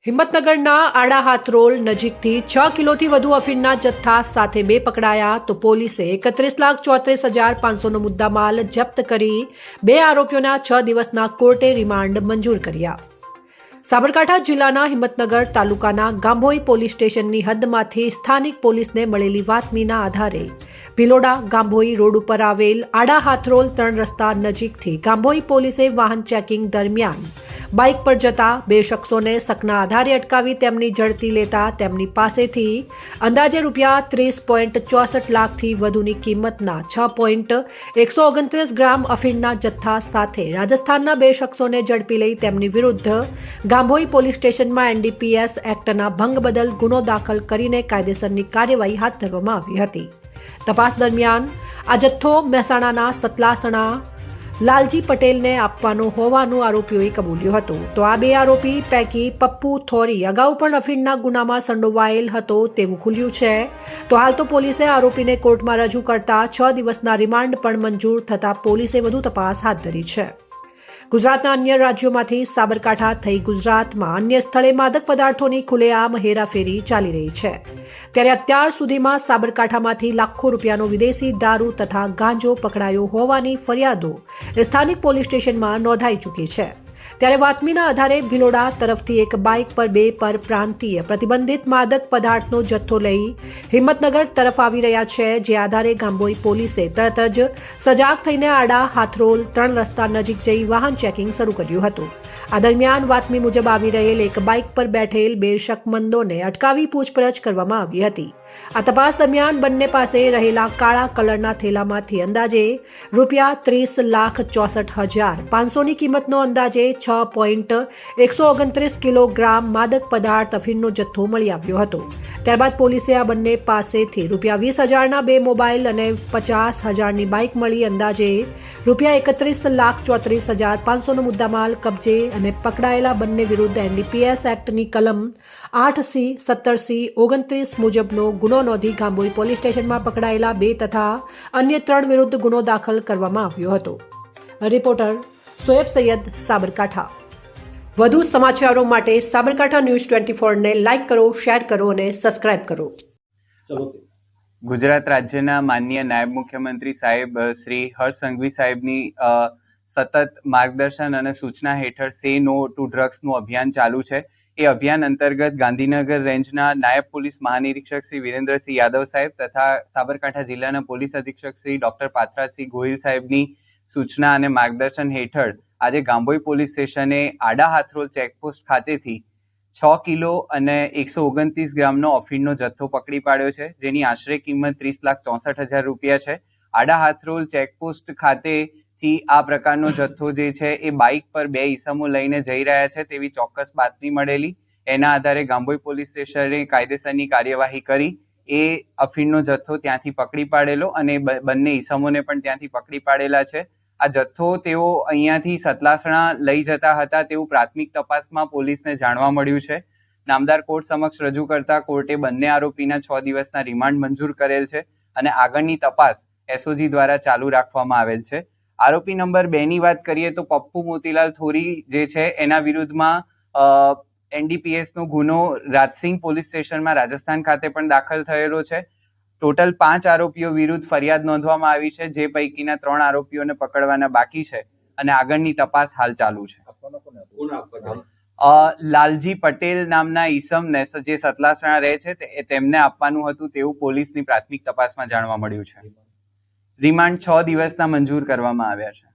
હિંમતનગરના આડા હાથરોલ નજીકથી 6 કિલોથી વધુ અફીણના જથ્થા સાથે 2 પકડાયા તો પોલીસે 31,34,500નો મુદ્દામાલ જપ્ત કરી 2 આરોપીઓના 6 દિવસના કોર્ટે રિમાન્ડ મંજૂર કર્યા. સાબરકાંઠા જિલ્લાના હિંમતનગર તાલુકાના ગાંભોઈ પોલીસ સ્ટેશનની હદમાંથી સ્થાનિક પોલીસને મળેલી બાતમીના આધારે ભિલોડા ગાંભોઈ રોડ ઉપર આવેલ આડા હાથરોલ 3 રસ્તા નજીકથી ગાંભોઈ પોલીસે વાહન ચેકિંગ દરમિયાન બાઇક પર જતા 2 શખ્સોને શકના આધારે અટકાવી તેમની ઝડપી લેતા તેમની પાસેથી અંદાજે ₹30.64 લાખથી વધુની કિંમતના 6.129 ગ્રામ અફીણના જથ્થા સાથે રાજસ્થાનના 2 શખ્સોને ઝડપી લઈ તેમની વિરુદ્ધ ગાંભોઈ પોલીસ સ્ટેશનમાં NDPS એક્ટના ભંગ બદલ ગુનો દાખલ કરીને કાયદેસરની કાર્યવાહી હાથ ધરવામાં આવી હતી. તપાસ દરમિયાન આ જથ્થો મહેસાણાના સતલાસણા લાલજી પટેલને આપવાનો હોવાનું આરોપીઓએ કબૂલ્યું હતું. તો આ 2 આરોપી પૈકી પપ્પુ થોરી અગાઉ પણ અફીણના ગુનામાં સંડોવાયેલ હતો તેવું ખુલ્યું છે. તો હાલ તો પોલીસે આરોપીને કોર્ટમાં રજૂ કરતા 6 દિવસના રિમાન્ડ પણ મંજૂર થતા પોલીસે વધુ તપાસ હાથ ધરી છે. ગુજરાતના અન્ય રાજ્યોમાંથી સાબરકાંઠા થઈ ગુજરાતમાં અન્ય સ્થળે માદક પદાર્થોની ખુલ્લેઆમ હેરાફેરી ચાલી રહી છે. ત્યારે અત્યાર સુધીમાં સાબરકાંઠામાંથી લાખો રૂપિયાનો વિદેશી દારૂ તથા ગાંજો પકડાયો હોવાની ફરિયાદો સ્થાનિક પોલીસ સ્ટેશનમાં નોંધાઈ ચૂકી છે. ત્યારે બાતમીના આધારે ભિલોડા તરફથી એક બાઇક પર 2 પરપ્રાંતીય પ્રતિબંધિત માદક પદાર્થનો જથ્થો લઈ હિંમતનગર તરફ આવી રહ્યા છે. જે આધારે ગાંભોઈ પોલીસે તરત જ સજાગ થઈને આડા હાથરોલ 3 રસ્તા નજીક જઈ વાહન ચેકિંગ શરૂ કર્યું હતું. આ દરમિયાન બાતમી મુજબ આવી રહેલ એક બાઇક પર બેઠેલ 2 શકમંદોને અટકાવી પૂછપરછ કરવામાં આવી હતી. આ તપાસ દરમિયાન બંને પાસે રહેલા કાળા કલરના થેલામાંથી અંદાજે ₹30,64,500ની કિંમતનો અંદાજે 6.129 કિલોગ્રામ માદક પદાર્થ અફીણનો જથ્થો મળી આવ્યો હતો. ત્યારબાદ પોલીસે આ બંને પાસેથી ₹20,000ના 2 મોબાઈલ અને 50,000ની બાઇક મળી અંદાજે ₹31,34,500નો મુદ્દામાલ કબજે અને પકડાયેલા બંને વિરુદ્ધ NDPS એક્ટની કલમ 8C, 17C, 29 મુજબનો ગુનો નોંધી ગાંભોઈ પોલીસ સ્ટેશનમાં પકડાયેલા 2 તથા અન્ય 3 વિરુદ્ધ ગુનો દાખલ કરવામાં આવ્યો હતો. રિપોર્ટર સોએબ સૈયદ, સાબરકાંઠા. વધુ સમાચારો માટે સાબરકાંઠા ન્યૂઝ 24 ને લાઇક કરો, શેર કરો અને સબસ્ક્રાઇબ કરો. ગુજરાત રાજ્યના માનનીય નાયબ મુખ્યમંત્રી સાહેબ શ્રી હર્ષ સંઘવી સાહેબની સતત માર્ગદર્શન અને સૂચના હેઠળ સે નો ટુ ડ્રગ્સનું અભિયાન ચાલુ છે. એ અભિયાન અંતર્ગત ગાંધીનગર રેન્જના નાયબ પોલીસ મહાનિરીક્ષક શ્રી વિરેન્દ્રસિંહ યાદવ સાહેબ તથા સાબરકાંઠા જિલ્લાના પોલીસ અધિક્ષક શ્રી ડોક્ટર પાથરાજસિંહ ગોહિલ સાહેબની સૂચના અને માર્ગદર્શન હેઠળ આજે ગાંભોઈ પોલીસ સ્ટેશને આડા હાથરોલ ચેકપોસ્ટ ખાતેથી 6 કિલો અને 129 ગ્રામનો અફીણનો જથ્થો પકડી પાડ્યો છે, જેની આશરે કિંમત ₹30,64,000 છે. આડા હાથરોલ ચેકપોસ્ટ ખાતેથી આ પ્રકારનો જથ્થો જે છે એ બાઇક પર 2 ઈસમો લઈને જઈ રહ્યા છે તેવી ચોક્કસ બાતમી મળેલી. એના આધારે ગાંભોઈ પોલીસ સ્ટેશને કાયદેસરની કાર્યવાહી કરી એ અફીણનો જથ્થો ત્યાંથી પકડી પાડેલો અને બંને ઈસમોને પણ ત્યાંથી પકડી પાડેલા છે. આ જથ્થો તેઓ અહીંયાથી સતલાસણા લઈ જતા હતા તેવું પ્રાથમિક તપાસમાં પોલીસને જાણવા મળ્યું છે. નામદાર કોર્ટ સમક્ષ રજૂ કરતા કોર્ટે બંને આરોપીના 6 દિવસના રિમાન્ડ મંજૂર કરેલ છે અને આગળની તપાસ SOG દ્વારા ચાલુ રાખવામાં આવેલ છે. આરોપી નંબર 2ની વાત કરીએ તો પપ્પુ મોતીલાલ થોરી જે છે એના વિરુદ્ધમાં NDPS નો ગુનો રાજસિંહ પોલીસ સ્ટેશનમાં રાજસ્થાન ખાતે પણ દાખલ થયેલો છે. ટોટલ 5 આરોપીઓ વિરુદ્ધ ફરિયાદ નોંધવામાં આવી છે, જે પૈકીના 3 આરોપીઓને પકડવાના બાકી છે અને આગળની તપાસ હાલ ચાલુ છે. લાલજી પટેલ નામના ઈસમને જે સતલાસણા રહે છે તેમને આપવાનું હતું તેવું પોલીસની પ્રાથમિક તપાસમાં જાણવા મળ્યું છે. રિમાન્ડ 6 દિવસના મંજૂર કરવામાં આવ્યા છે.